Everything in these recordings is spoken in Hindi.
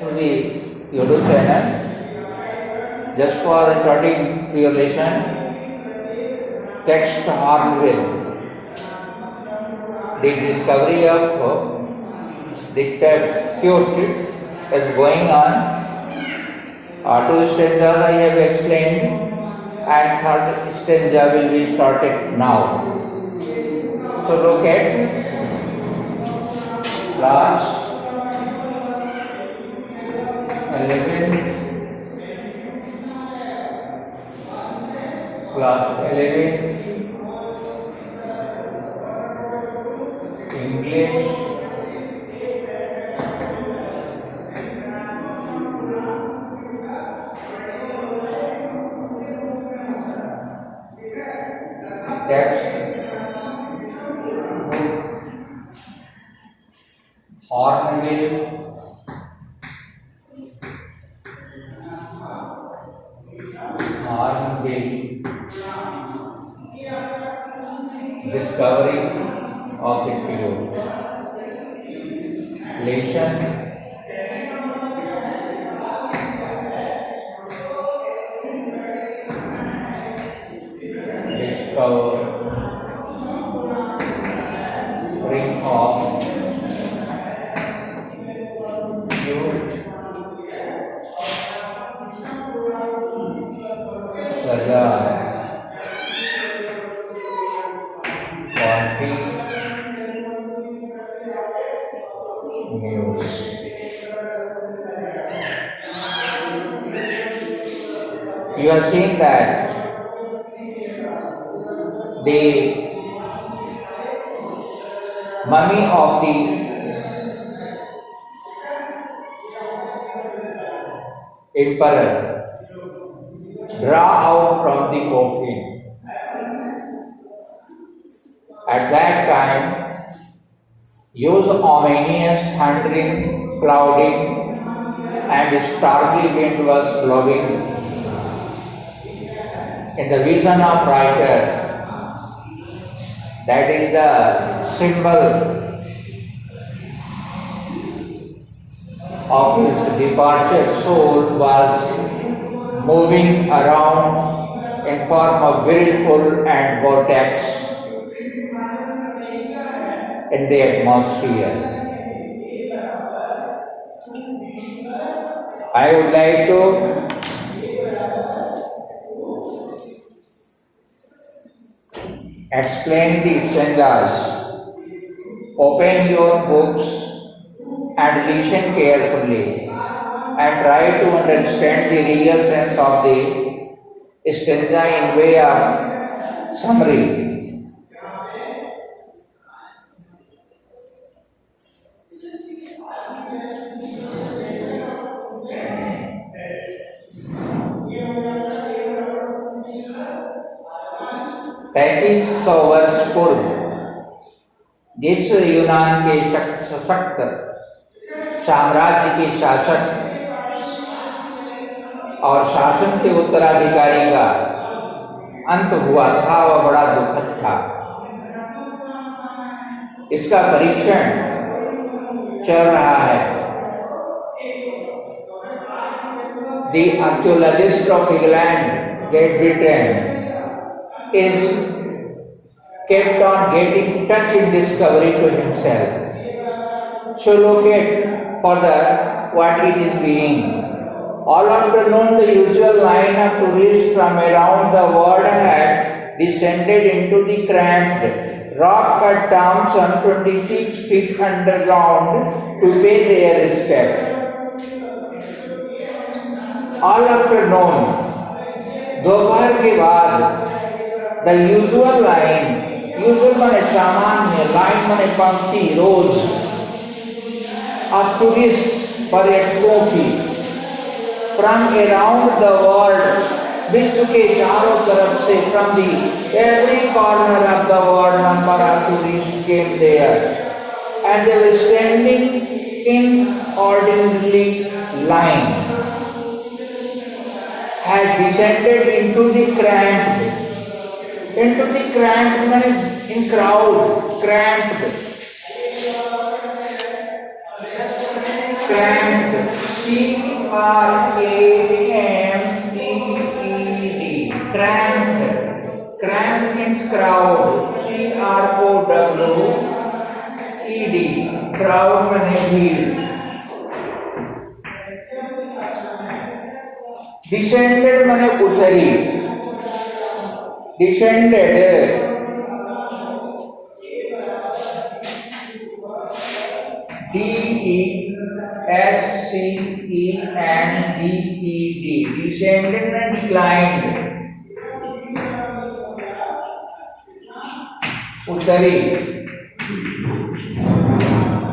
to the YouTube channel. Just for starting your lesson, text Hornbill. The discovery of the cute is going on. Two stanzas I have explained, and third stanza will be started now. So look at class 11, English, text, Hornbill, discovery of the cube, lesson, discovering of cube, saga, news. You have seen that the mummy of the emperor draw out from the coffin. At that time, use ominous thundering, clouding, and starkly wind was blowing. In the vision of writer, that is the symbol of his departed soul was moving around in form of whirlpool and vortex in the atmosphere. I would like to explain the stanzas. Open your books and listen carefully and try to understand the real sense of the stanza in way of summary. तैतीस सौ वर्ष पूर्व जिस यूनान के सशक्त साम्राज्य के शासक और शासन के उत्तराधिकारी का अंत हुआ था वह बड़ा दुखद था। इसका परीक्षण चल रहा है। The archaeologist of England, Great Britain, is kept on getting touch in discovery to himself. So look at further what it is being. All afternoon the usual line of tourists from around the world had descended into the cramped, rock-cut towns on 26 feet underground to pay their respect. All afternoon, दोपहर के बाद the usual line, usual माने सामान्य, line माने पंक्ति, रोज of tourists पर्यटकों की from around the world, विश्व के चारों तरफ से from the every corner of the world number of tourists came there and they were standing in ordinary line, had descended into the cramped means in crowd, cramped C-R-A-M-P-E-D. Cramped. Cramped means crowd. C-R-O-W-E-D. Crowd माने भीड़. Descended माने उतरी. Descended. D-E-S-C-E-N-D-E-D. Descended and declined. उतरी.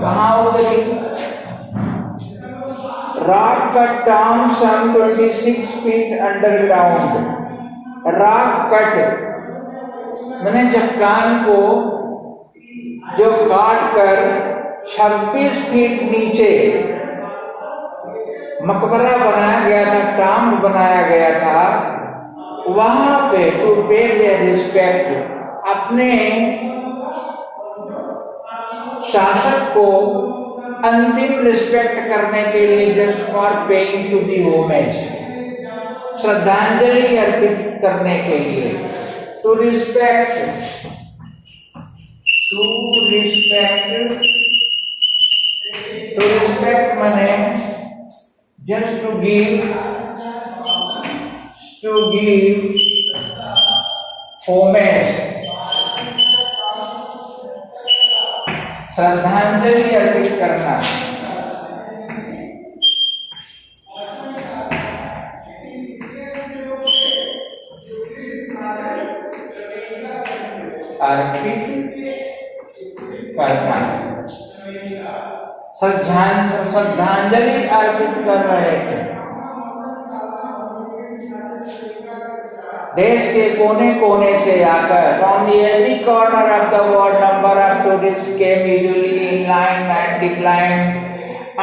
कहाँ उतरी? Rock cut down some 26 feet underground. Rock cut मैंने चट्टान को जो काट कर 26 फीट नीचे मकबरा बनाया गया था, टांग बनाया गया था, वहां पे टू पे देयर रिस्पेक्ट, अपने शासक को अंतिम रिस्पेक्ट करने के लिए, just for paying to the homage, श्रद्धांजलि अर्पित करने के लिए, टू रिस्पेक्ट माने just to give homage, श्रद्धांजलि अर्पित करना. अर्पित करना, श्रद्धांजलि अर्पित कर रहे थे. देश के कोने कोने से आकर, from the every corner of the world, number of tourists came usually in line and declined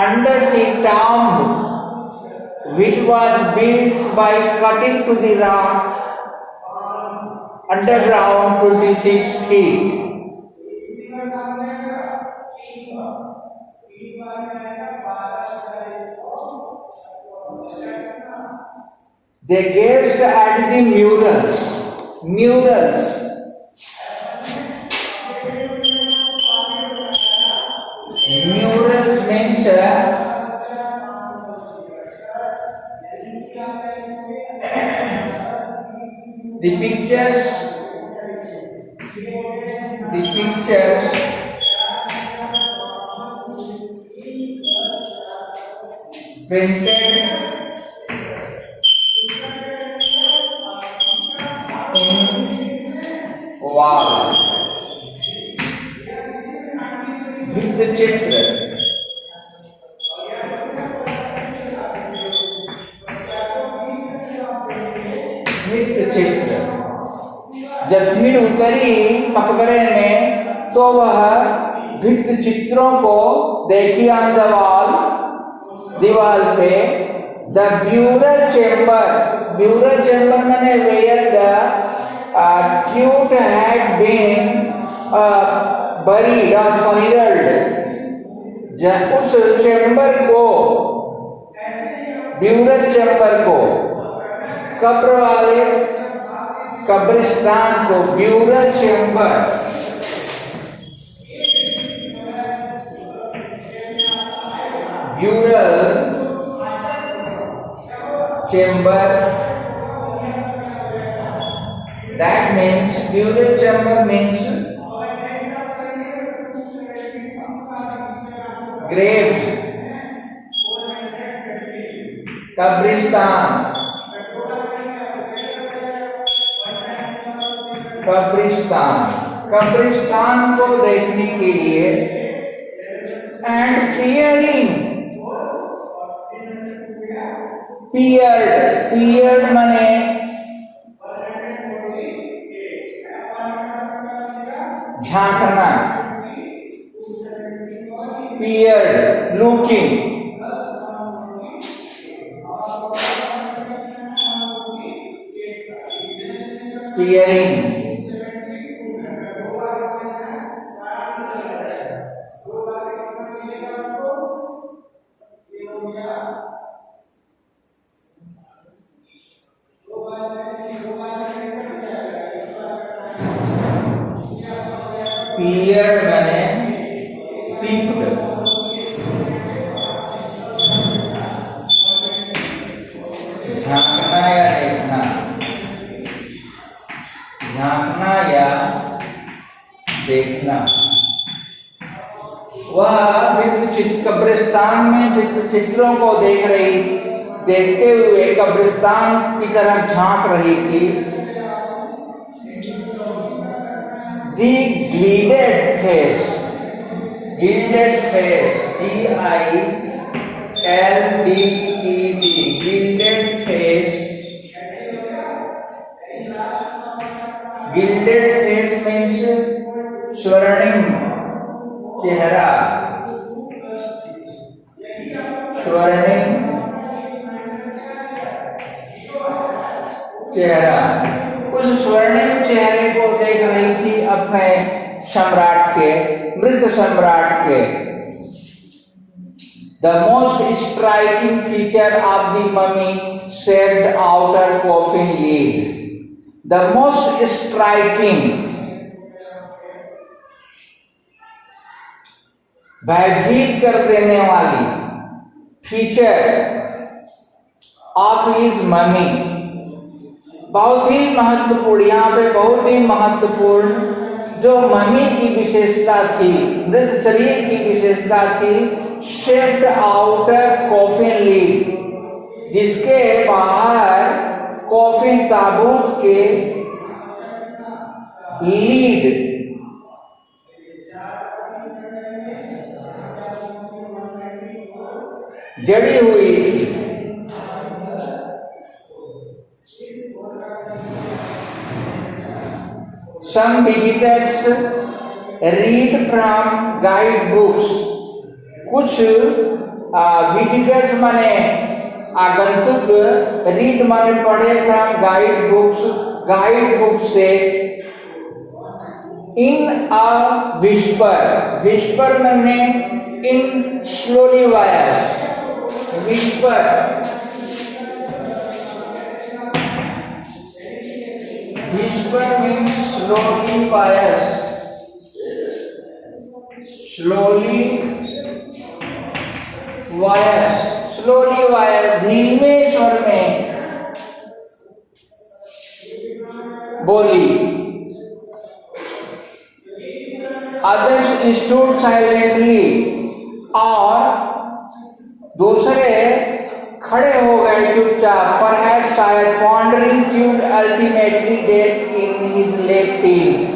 under the tomb, which was built by cutting to the rock underground 26 feet. They gazed at the murals. Murals means the pictures printed wall. भित्तचित्र, भित्तचित्र. जब भीड़ उतरी मकबरे में तो वह भित्तचित्रों को देखी ऑन द वॉल, दीवार पे. द ब्यूरल चेम्बर मैंने where the Tut had been buried और फनिरल्ड. उस चेम्बर को, ब्यूरल चेम्बर को, कब्र वाले कब्रिस्तान को burial chamber, burial chamber, that means burial chamber means graves, कब्रिस्तान, कब्रिस्तान को देखने के लिए. एंड पियर्ड माने झांकना, पियर्ड लुकिंग. पियरिंग, पीरियड मैंने पीक्ड, झांकना या देखना, झांकना या देखना। वह कब्रिस्तान में चित्रों को देखते हुए कब्रिस्तान की तरफ झांक रही थी। दी gilded face, gilded face, Gilded, gilded face, gilded face means स्वर्णिम चेहरा, स्वर्णिम चेहरा। उस स्वर्णिम चेहरे को देख रही थी अपने सम्राट के, मृत सम्राट के। The most striking feature of the mummy-shaped outer coffin lid. The most striking, भयभीत कर देने वाली फीचर ऑफ हिज ममी, बहुत ही महत्वपूर्ण, यहाँ पे बहुत ही महत्वपूर्ण जो ममी की विशेषता थी, मृत शरीर की विशेषता थी, शेप्ड आउटर कॉफिन लीड, जिसके बाहर कॉफिन ताबूत के लीड, जड़ी हुई थी। Some visitors read from guide books. कुछ विजिटर्स माने आगंतुक, रीड माने पढ़े, from guide books, guide book से, इन अ विस्पर, विस्पर माने इन slowly voice, whisper, whisper means slowly voice, slowly voice, slowly voice, धीमे स्वर में बोली। अदर्स स्टूड साइलेंटली, और दूसरे खड़े हो गए चुपचाप। परहैप्स शायद, pondering Tut's ultimately death in his late teens.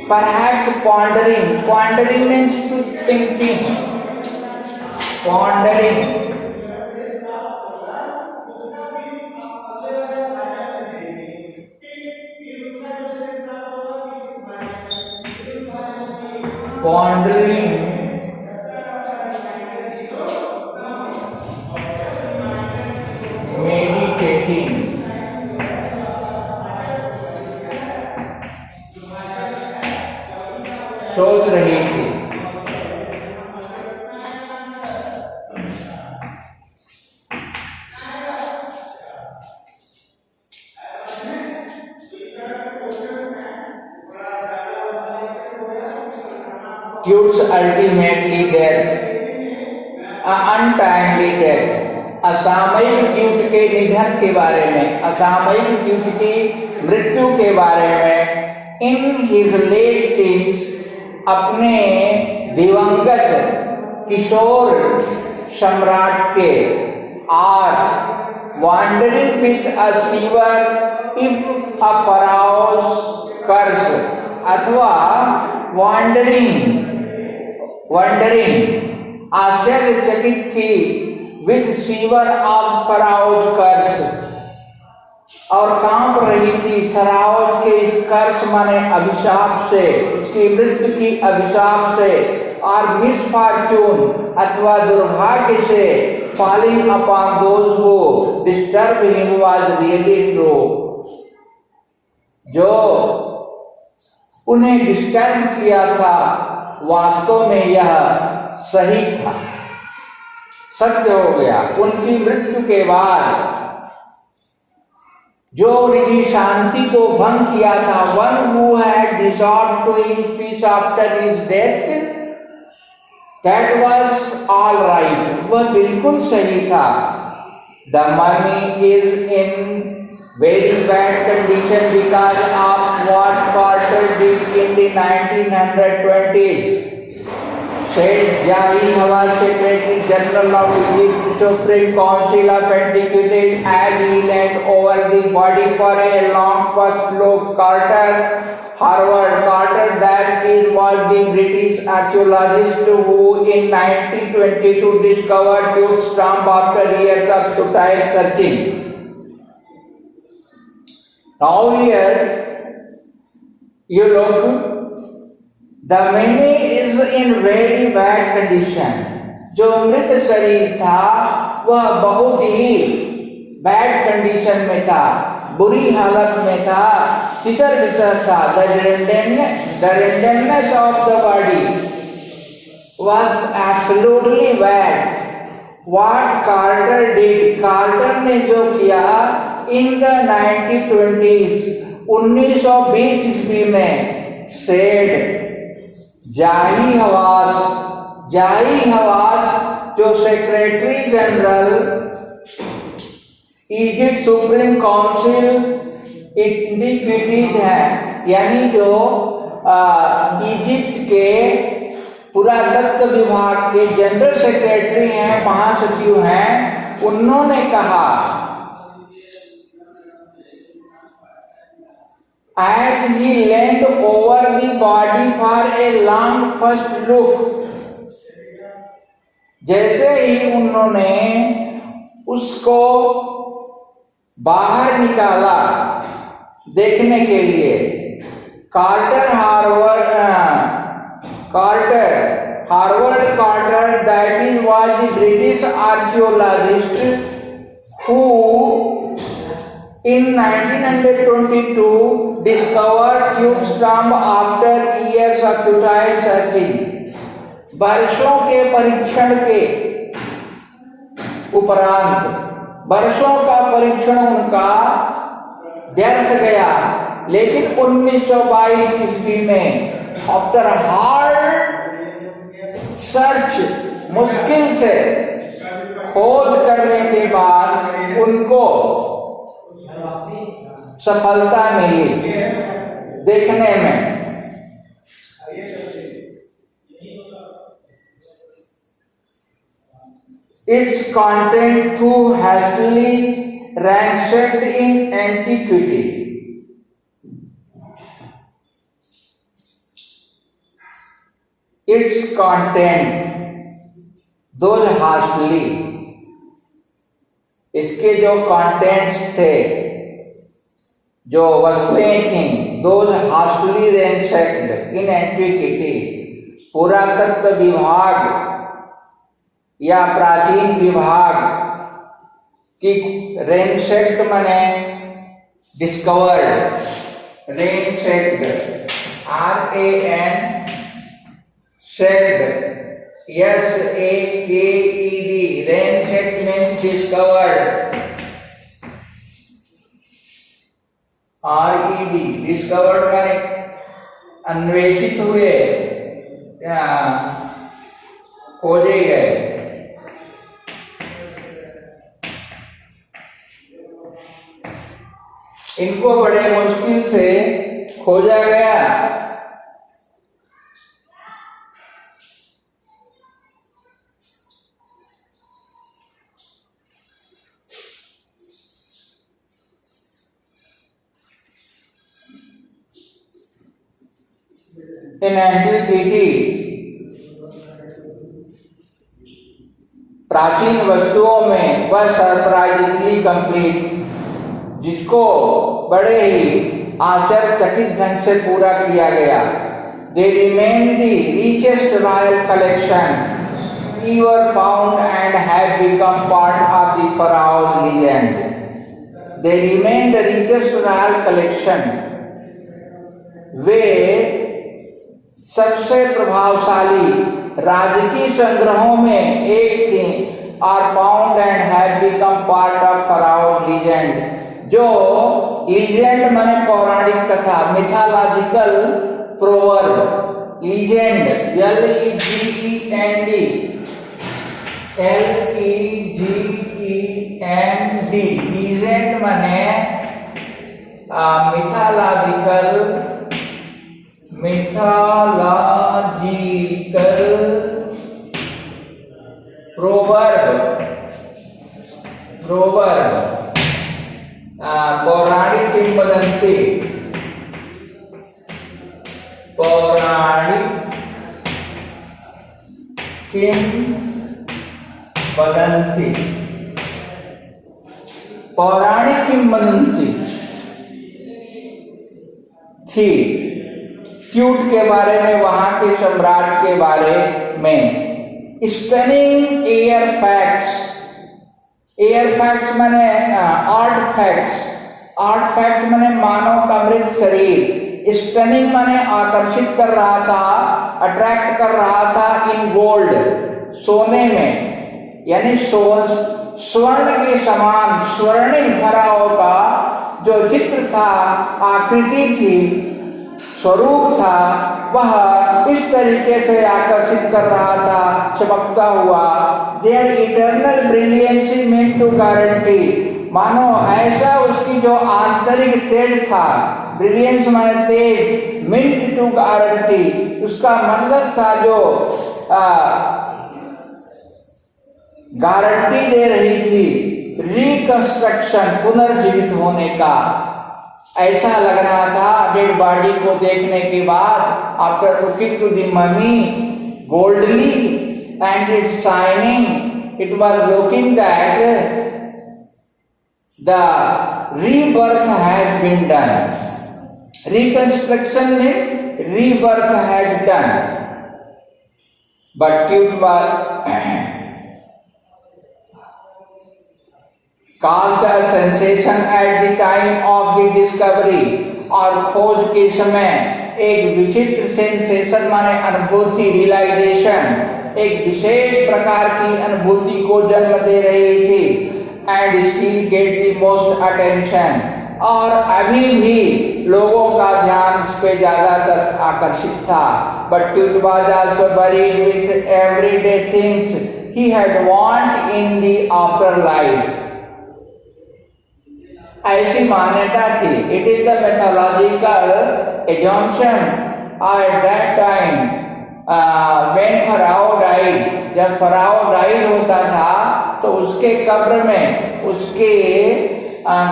Perhaps pondering, pondering means to thinking, pondering, pondering, meditating, सोच रही थी। Tude's ultimately death, untimely death, असामयिक ट्यूड के निधन के बारे में, असामयिक ट्यूड की मृत्यु के बारे में, इन हिज लेट टीन्स, अपने दिवंगत किशोर सम्राट के, are wondering with a shiver if a pharaoh's curse, अथवा वॉन्डरिंग, आश्चर्यचकित थी, with shiver of pharaoh's curse, और कांप रही थी फराओस के इस कर्स माने अभिशाप से, उसकी मृत्यु की अभिशाप से, और मिसफॉर्चून अथवा दुर्भाग्य से, falling upon those who disturb him was really true, जो उन्हें डिस्टर्ब किया था वास्तव में यह सही था, सत्य हो गया। उनकी मृत्यु के बाद जो रिधि शांति को भंग किया था, one who had dissolved to his peace after his death, that was all right, वह बिल्कुल सही था। The money is in very bad condition because of what Carter did in the 1920s, said Jahi Hawass, Secretary General of Egypt Supreme Council of Antiquities, as he leaned over the body for a long first look. Carter, that is, was the British archaeologist who in 1922 discovered Duke's tomb after years of futile searching. Now here, you look, the mummy is in very bad condition. जो मृत शरीर था वह बहुत ही बैड कंडीशन में था, बुरी हालत में था, चितर वितर था। The renderness of the body was absolutely bad. What Carter did, Carter ने जो किया in the 1920s, 1920 ईस्वी में, said जाही हवास जो secretary general Egypt supreme council antiquities है, यानी जो इजिप्ट के पुरातत्व विभाग के जनरल सेक्रेटरी हैं, महासचिव हैं, उन्होंने कहा, as he leaned over the body for a long first look, जैसे ही उन्होंने उसको बाहर निकाला देखने के लिए, Howard Carter, that is, was the British archaeologist who in 1922 discovered Duke's tomb after years of futile searching. वर्षों के परीक्षण के उपरांत, वर्षों का परीक्षण उनका व्यर्थ गया, लेकिन 1922 ईस्वी में आफ्टर हार्ड सर्च, मुश्किल से खोज करने के बाद उनको सफलता मिली देखने में। Its content too hastily ransacked in antiquity. Its content, those hastily, इसके जो कंटेंट्स थे, जो वस्तुएं थीं, those hastily ransacked in antiquity, पुरातत्व विभाग या प्राचीन विभाग की, रेंसेक्ड माने discovered, ransacked, RAN sacked, SAKED, ransacked means discovered, RED, discovered माने अन्वेषित हुए, खोजे गए। इनको बड़े मुश्किल से खोजा गया। इन एंटीक्विटी, प्राचीन वस्तुओं में वह सरप्राइजिंगली कंप्लीट, जिसको बड़े ही आश्चर्यचकित ढंग से पूरा किया गया। They remain the richest royal collection ever found and have become part of the Pharaoh's legend. They remain the richest royal collection. वे सबसे प्रभावशाली राजकीय संग्रहों में एक थी, और found and have become part of pharaoh legend, जो लीजेंड माने पौराणिक कथा, mythological proverb, legend LEGEND, LEGEND, legend माने मिथोलॉजिकल प्रोवर्ब, पौराणिक किंवदंती, पौराणिक किंवदंती, पौराणिक किंवदंती थी क्यूट के बारे में, वहां के सम्राट के बारे में। Stunning air facts, air facts माने आर्ट फैक्ट्स, आर्ट फैक्ट्स माने मानव का मृत शरीर, स्टनिंग माने आकर्षित कर रहा था, अट्रैक्ट कर रहा था, इन गोल्ड, सोने में, यानी स्वर्ण के समान स्वर्णिम भराव का जो चित्र था, आकृति थी, स्वरूप था, वह इस तरीके से आकर्षित कर रहा था, चमकता हुआ। Their eternal brilliancy mean to guarantee, मानो ऐसा उसकी जो आंतरिक तेज था, ब्रिलियंस माने तेज, मिंट टू गारंटी, उसका मतलब था जो गारंटी दे रही थी रिकंस्ट्रक्शन, पुनर्जीवित होने का। ऐसा लग रहा था डेड बॉडी को देखने के बाद, after looking to the mummy golden and it's shining, it was looking that the rebirth has been done. Reconstruction में rebirth has done, but cute was caused a sensation at the time of the discovery, और खोज के समय एक विचित्र सेंसेशन माने अनुभूति, रियलाइजेशन, एक विशेष प्रकार की अनुभूति को जन्म दे रही थी। And still get the most attention, और अभी भी लोगों का ध्यान उस पे ज्यादातर आकर्षित था। But it was also buried with everyday things he had want in the after life. ऐसी मान्यता थी। It is the mythological assumption at that time when Pharaoh died, जब फराओ डाइड होता था तो उसके कब्र में, उसके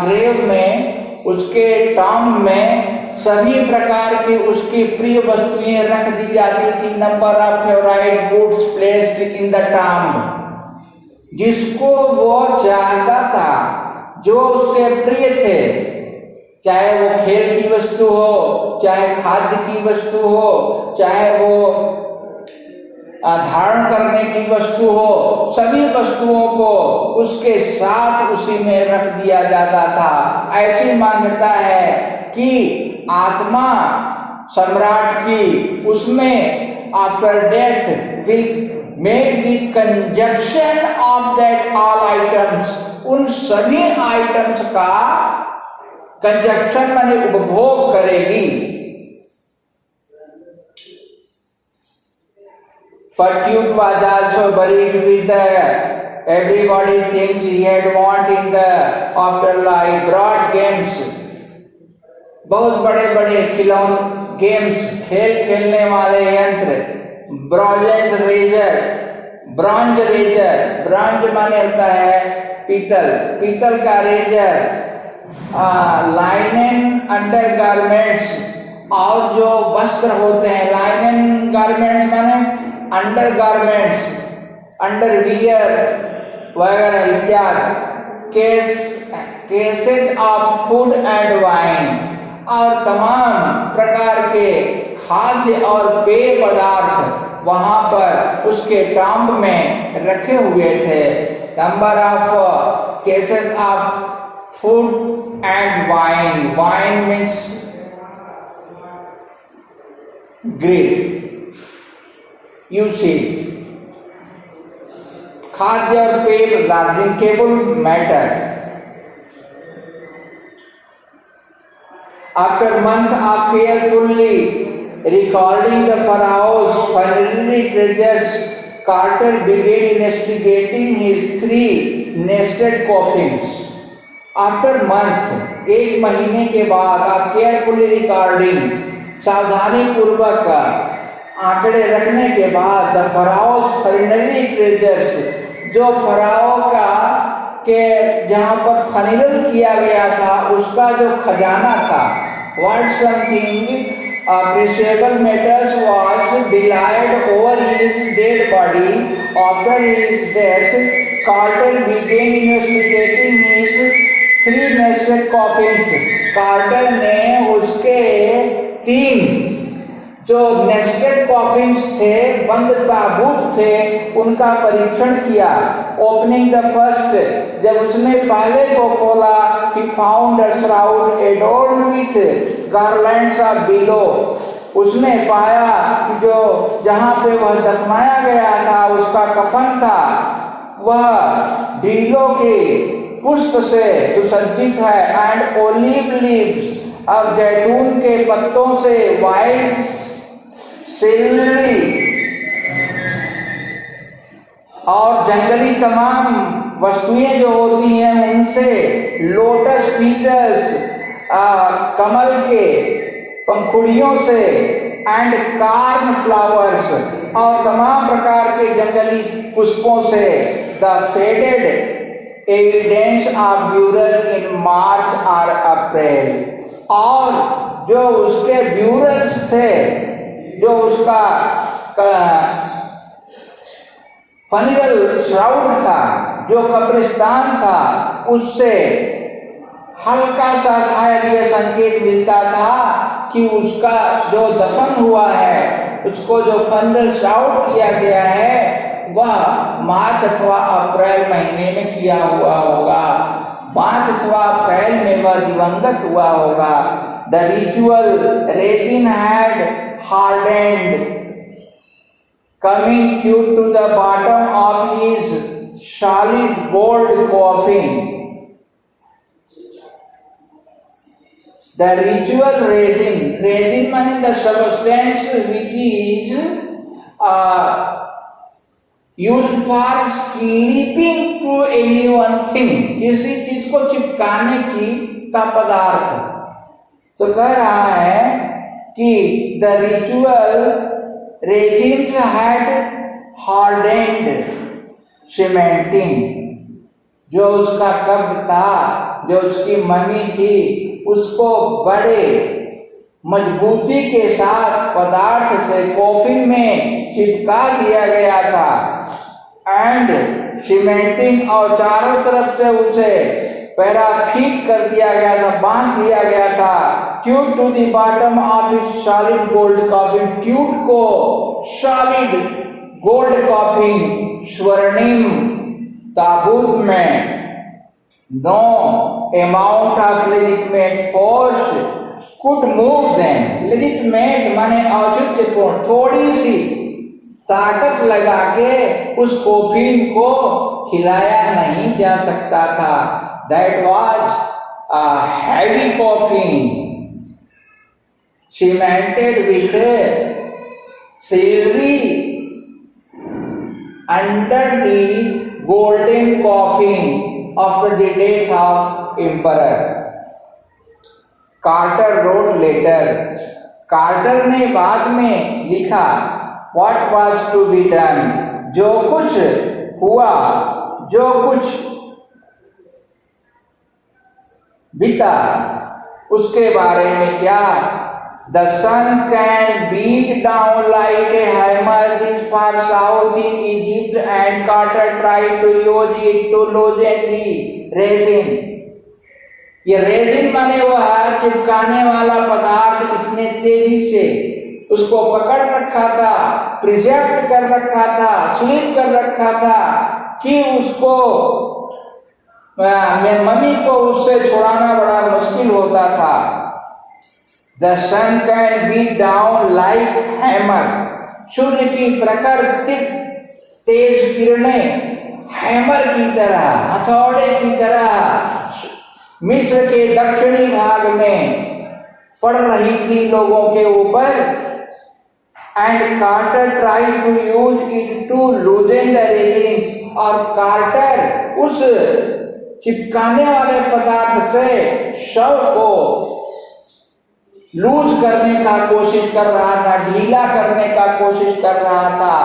ग्रेव में, उसके टॉम्ब में सभी प्रकार की उसकी प्रिय वस्तुएं रख दी जाती थी। Number of favourite goods placed in the tomb, जिसको वो चाहता था, जो उसके प्रिय थे, चाहे वो खेल की वस्तु हो, चाहे खाद्य की वस्तु हो, चाहे वो धारण करने की वस्तु हो, सभी वस्तुओं को उसके साथ उसी में रख दिया जाता था। ऐसी मान्यता है कि आत्मा सम्राट की उसमें after death will make the consumption of that all items, उन सभी आइटम्स का कंजप्शन माने उपभोग करेगी। But Cute was also buried with everybody thinks he had want in the afterlife, broad games, बहुत बड़े बड़े खिलौने, गेम्स, खेल खेलने वाले यंत्र, ब्रॉन्ज रेजर, ब्रॉन्ज माने होता है पीतल का रेजर, लाइनन अंडरगारमेंट्स, और जो वस्त्र होते हैं, लाइनन गारमेंट्स माने अंडरगारमेंट्स, अंडरवियर वगैरह इत्यादि, cases of food and wine, और तमाम प्रकार के खाद्य और पेय पदार्थ वहां पर उसके टॉम्ब में रखे हुए थे। Number of cases of food and wine, wine means grape, you see, खाद्य और पेय पदार्थ, drinkable matter. After month of carefully recording the pharaoh's funerary treasures, Carter began investigating his 3 nested coffins. After month, 1 महीने के बाद आप केयरफुली रिकॉर्डिंग, सावधानी पूर्वक आंकड़े रखने के बाद, द फराओस फर्नरी ट्रेजर्स, जो फराओ का के जहाँ पर फनिरल किया गया था उसका जो खजाना था, what something appreciable matters was belied over his dead body. After his death, Carter began investigating his 3 nested coffins. Quarter ने उसके 3 जो नेस्टेड कॉफिन्स थे, बंद ताबूत थे, उनका परीक्षण किया। ओपनिंग द फर्स्ट, जब उसने पहले को खोला, he found a shroud adorned with garlands of willow. उसने पाया कि जो जहाँ पे वह दफनाया गया था उसका कफन था, वह ढीलों के पुष्प से सुसज्जित है। एंड ओलिव लीव्स, अब जैतून के पत्तों से, वाइट सिल्वरी और जंगली तमाम वस्तुएं जो होती हैं उनसे, लोटस पीटल्स, कमल के पंखुड़ियों से, एंड कार्न फ्लावर्स, और तमाम प्रकार के जंगली पुष्पों से, the faded evidence of burial in March और अप्रैल। और जो उसके ब्यूरल्स थे, जो उसका फनिरल श्राउड था, जो कब्रिस्तान था, उससे हल्का सा शायद यह संकेत मिलता था कि उसका जो दफन हुआ है, उसको जो फनिरल श्राउड किया गया है, वह मार्च अथवा अप्रैल महीने में किया हुआ होगा। मार्च अथवा अप्रैल में वह दिवंगत हुआ होगा। The ritual रेटिन had hardened, coming through to the bottom of his solid gold coffin. The ritual resin means the substance which is used for sleeping to any one thing, किसी चीज को चिपकाने की का पदार्थ। तो कह रहा है कि the ritual resins had hardened cementing, जो उसका कब्र था, जो उसकी मम्मी थी, उसको बड़े मजबूती के साथ पदार्थ से कॉफिन में चिपका दिया गया था। एंड सीमेंटिंग, और चारों तरफ से उसे पैराफिक कर दिया गया था, बांध दिया गया था। Tut to the bottom of his solid gold coffin, Tut को सॉलिड गोल्ड कॉफिन स्वर्णिम ताबूत में, no amount of legitimate force could move them. Legitimate माने औचित्यपूर्ण, थोड़ी सी ताकत लगा के उस कॉफिन को हिलाया नहीं जा सकता था। That was a heavy coffin cemented with silvery under the golden coffin after the death of emperor. Carter wrote later. Carter ने बाद में लिखा, what was to be done, जो कुछ हुआ, जो कुछ बीता, उसके बारे में क्या। The sun can beat down like a hammer this far south in Egypt, and Carter tried to use it to loosen the resin. ये रेजिन माने वो है चिपकाने वाला पदार्थ, इतने तेजी से उसको पकड़ रखा था, प्रिजर्व कर रखा था, स्लिप कर रखा था कि उसको मम्मी को उससे छुड़ाना बड़ा मुश्किल होता था। The sun can beat down like hammer, सूर्य की प्राकृतिक तेज किरणें हैमर की तरह, हथौड़े की तरह मिस्र के दक्षिणी भाग में पड़ रही थी लोगों के ऊपर, and Carter try to use it to loosen the railings, और कार्टर उस चिपकाने वाले पदार्थ से शव को लूज करने का कोशिश कर रहा था, ढीला करने का कोशिश कर रहा था।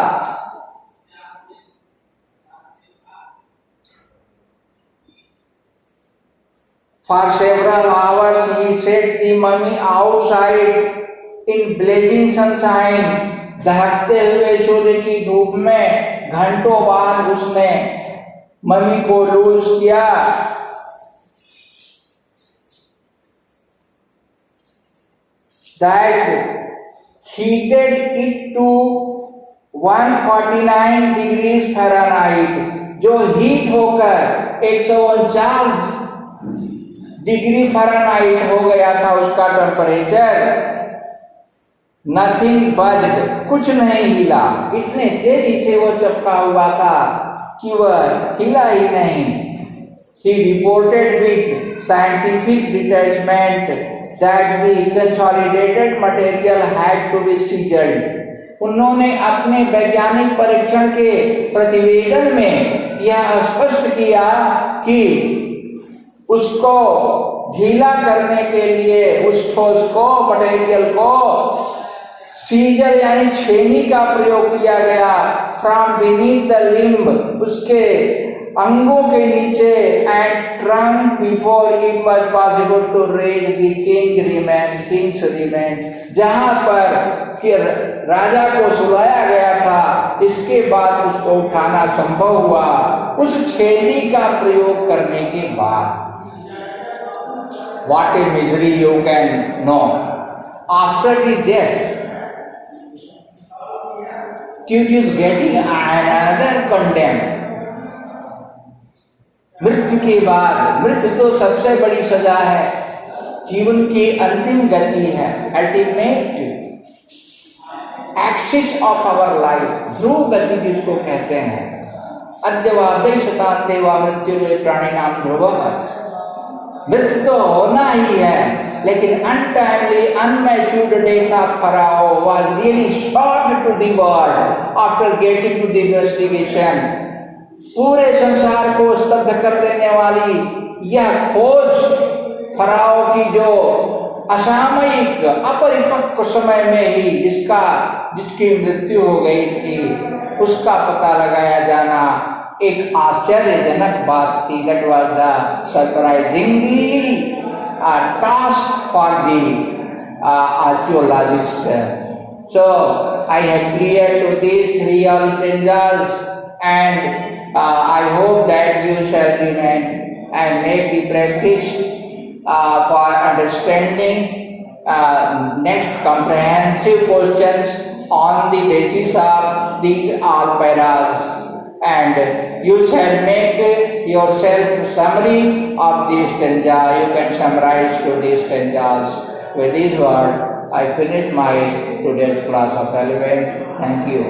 For several hours he set the mummy outside in blazing sunshine. दहकते हुए सूर्य की धूप में घंटों बाद उसने मम्मी को लूज किया। That heated it to 149 degrees Fahrenheit, जो हीट होकर 149 डिग्री फ़ारेनहाइट हो गया था उसका टेम्परेचर। नथिंग बज्ड, कुछ नहीं हिला। इतने तेजी से वो चिपका हुआ था कि वह हिला ही नहीं। He reported with scientific detachment that the consolidated material had to be sealed. उन्होंने अपने वैज्ञानिक परीक्षण के प्रतिवेदन में यह स्पष्ट किया कि उसको ढीला करने के लिए उस ठोस को, मटेरियल को सीजर यानी छेनी का प्रयोग किया गया। फ्रॉम बीनीथ द लिम्ब, उसके अंगों के नीचे, and trunk before it was possible to raise the king's remains, जहां पर कि राजा को सुलाया गया था, इसके बाद उसको उठाना संभव हुआ उस छेनी का प्रयोग करने के बाद। What a misery you can know. After the death, it is getting another condemned. मृत्यु के बाद, मृत्यु तो सबसे बड़ी सजा है, जीवन की अंतिम गति है, ultimate axis of our life, ध्रुव गति जिसको कहते हैं। अद्यवादे शताब्दे वा मृत्यु प्राणी नाम ध्रुवः, मृत्यु तो होना ही है, लेकिन untimely unmatured death of pharaoh was really shocked to the world after getting to the investigation. पूरे संसार को स्तब्ध कर देने वाली यह खोज फराओ की जो असामयिक अपरिपक्व समय में ही जिसकी मृत्यु हो गई थी, उसका पता लगाया जाना एक आश्चर्यजनक बात थी। That was the surprisingly task for the archaeologist. So I have cleared to these three stanzas, and I hope that you shall remain and make the practice for understanding next comprehensive questions on the basis of these all paras. And you shall make yourself summary of these stanza. You can summarize to these stanzas. With these words, I finish my today's class of 11. Thank you.